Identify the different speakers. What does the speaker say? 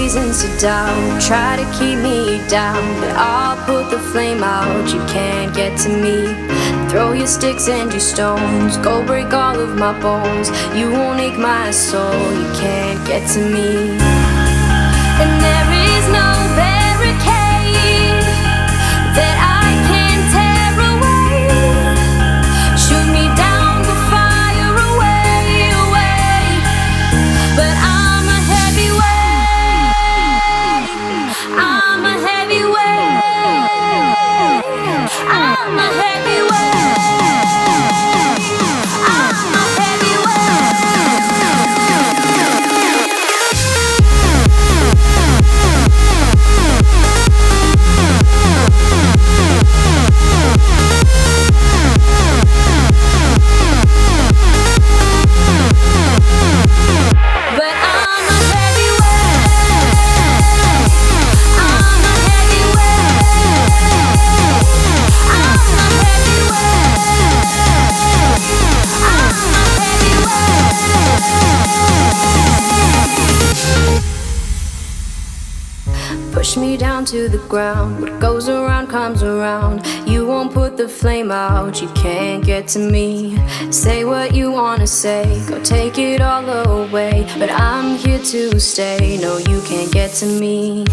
Speaker 1: reasons to doubt, try to keep me down, but I'll put the flame out. You can't get to me. Throw your sticks and your stones, go break all of my bones. You won't ache my soul. You can't get to me. And there is no barricade that I can tear away. Shoot me down, the fire away, away. But I'm a heavyweight. I'm a heavyweight. I'm a heavyweight. I'm a push me down to the ground. What goes around comes around. You won't put the flame out. You can't get to me. Say what you wanna say, go take it all away. But I'm here to stay. No, you can't get to me.